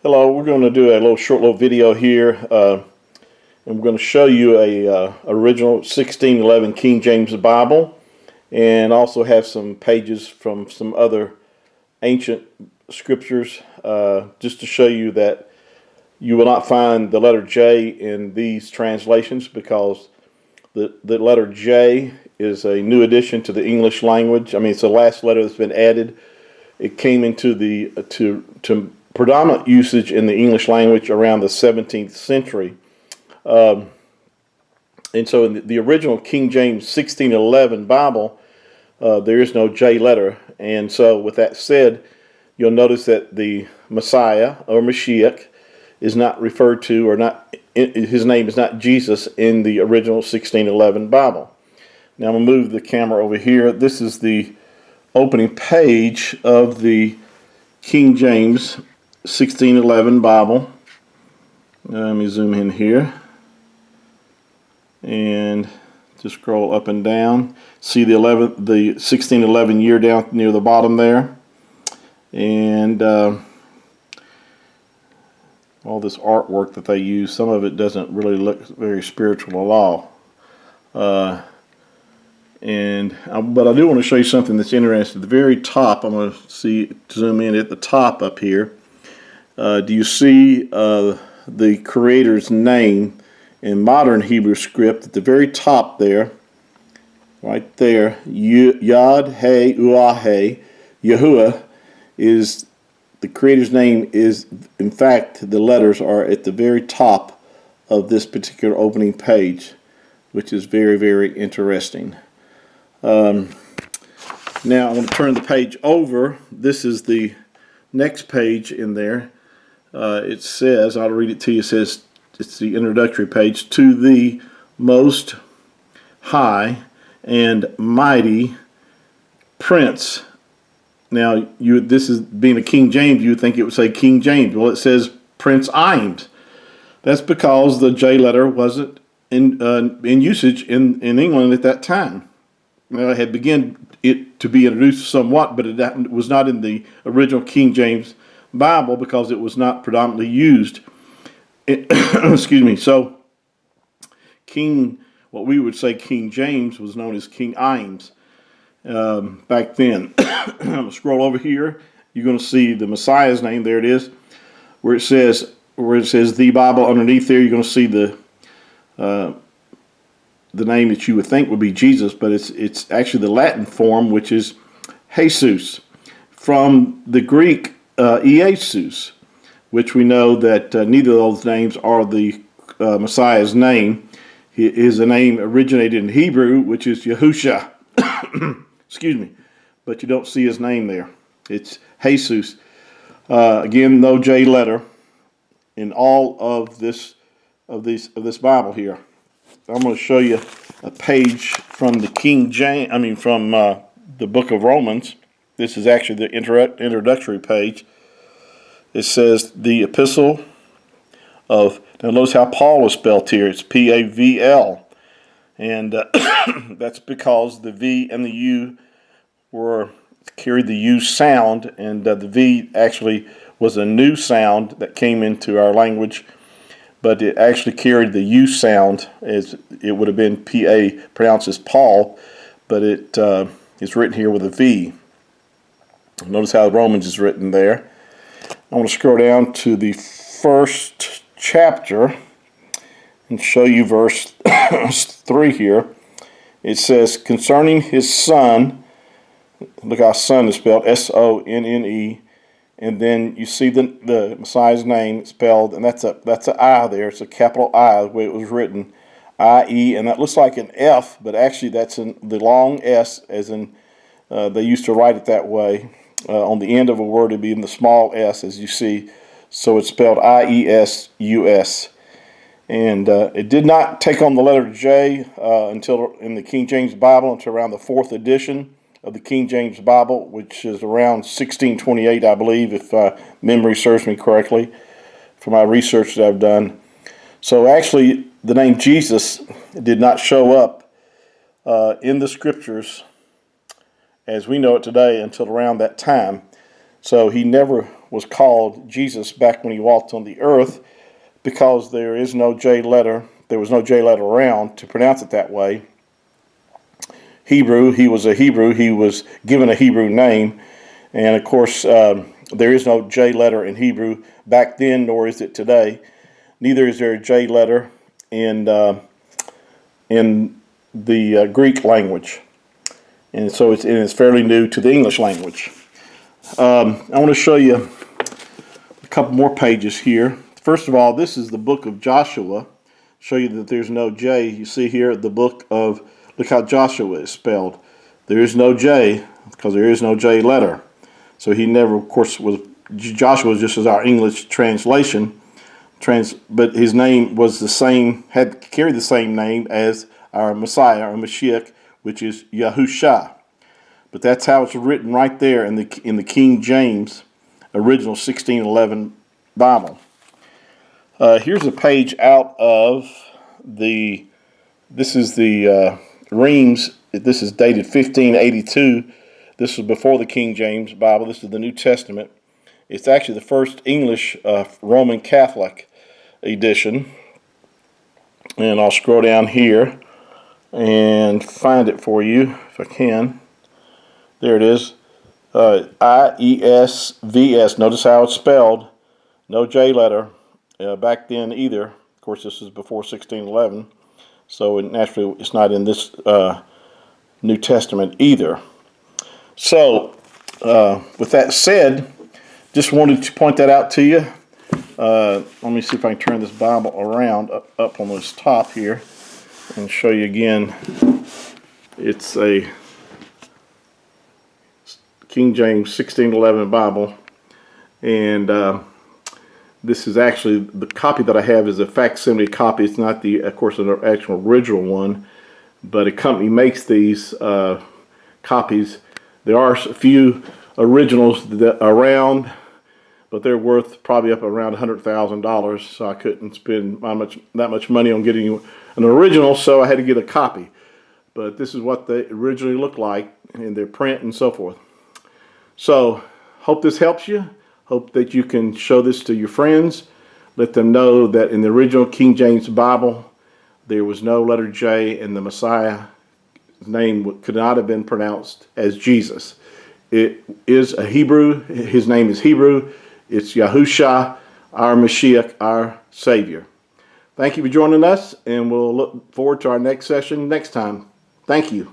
Hello, we're going to do a short little video here, and we're going to show you a original 1611 King James Bible, and also have some pages from some other ancient scriptures, just to show you that you will not find the letter J in these translations, because the letter J is a new addition to the English language. I mean, it's the last letter that's been added. It came into the to predominant usage in the English language around the 17th century. And so in the original King James 1611 Bible, there is no J letter. And so with that said, you'll notice that the Messiah or Mashiach is not referred to, or not, his name is not Jesus in the original 1611 Bible. Now I'm going to move the camera over here. This is the opening page of the King James 1611 Bible. Let me zoom in here and just scroll up and down. See the 1611 year down near the bottom there, and all this artwork that they use. Some of it doesn't really look very spiritual at all. But I do want to show you something that's interesting. At the very top, I'm going to zoom in at the top up here. Do you see the creator's name in modern Hebrew script at the very top there? Right there, Yod He Uah, Yahuwah is the creator's name. Is in fact, the letters are at the very top of this particular opening page, which is very, very interesting. Now I'm going to turn the page over. This is the next page in there. It says, I'll read it to you. It says, it's the introductory page, to the most high and mighty Prince. Now, this is being a King James, you would think it would say King James. Well, it says Prince Imes. That's because the J letter wasn't in usage in England at that time. Well, it had begun to be introduced somewhat, but it was not in the original King James Bible because it was not predominantly used. Excuse me. So, what we would say King James was known as King Imes back then. I'm going to scroll over here. You're going to see the Messiah's name. There it is, where it says the Bible underneath there. You're going to see the name that you would think would be Jesus, but it's actually the Latin form, which is Jesus, from the Greek Iesus, which we know that neither of those names are the Messiah's name. His name originated in Hebrew, which is Yahusha. Excuse me, but you don't see his name there. It's Jesus. Again, no J letter in all of this Bible here. I'm going to show you a page from the King James. From the book of Romans. This is actually the introductory page. It says the epistle of. Now notice how Paul is spelled here. It's P-A-V-L, and that's because the V and the U carried the U sound, and the V actually was a new sound that came into our language. But it actually carried the U sound, as it would have been P-A, pronounced as Paul, but it's written here with a V. Notice how Romans is written there. I want to scroll down to the first chapter and show you verse 3 here. It says, concerning his son, look how son is spelled, S-O-N-N-E, and then you see the Messiah's name spelled, and that's an I there. It's a capital I, the way it was written, I-E, and that looks like an F, but actually that's the long S, as in they used to write it that way. On the end of a word, it'd be in the small s, as you see. So it's spelled I-E-S-U-S. And it did not take on the letter J until in the King James Bible, until around the 4th edition of the King James Bible, which is around 1628, I believe, if memory serves me correctly, from my research that I've done. So actually, the name Jesus did not show up in the scriptures as we know it today until around that time. So he never was called Jesus back when he walked on the earth, because there is no J letter. There was no J letter around to pronounce it that way. Hebrew, he was a Hebrew. He was given a Hebrew name. And of course, there is no J letter in Hebrew back then, nor is it today. Neither is there a J letter in the Greek language. And so it's fairly new to the English language. I want to show you a couple more pages here. First of all, this is the book of Joshua. Show you that there's no J. You see here the book of, look how Joshua is spelled. There is no J because there is no J letter. So he never, of course, Joshua was just as our English translation. But his name was the same, carried the same name as our Messiah, our Mashiach, which is Yahusha. But that's how it's written right there in the King James original 1611 Bible. Here's a page out of this is the Reims. This is dated 1582. This was before the King James Bible. This is the New Testament. It's actually the first English Roman Catholic edition. And I'll scroll down here and find it for you if I can. There it is. IESVS. Notice how it's spelled. No J letter back then either. Of course, this is before 1611. So naturally, it's not in this New Testament either. So, with that said, just wanted to point that out to you. Let me see if I can turn this Bible around up on this top here and show you again. It's a King James 1611 Bible, and this is actually the copy that I have is a facsimile copy. It's not the, of course, an actual original one, but a company makes these copies. There are a few originals that are around, but they're worth probably up around $100,000. So I couldn't spend that much money on getting an original, so I had to get a copy. But this is what they originally look like in their print and so forth. So, hope this helps you. Hope that you can show this to your friends. Let them know that in the original King James Bible, there was no letter J, and the Messiah's name could not have been pronounced as Jesus. It is a Hebrew. His name is Hebrew. It's Yahusha, our Mashiach, our Savior. Thank you for joining us, and we'll look forward to our next session next time. Thank you.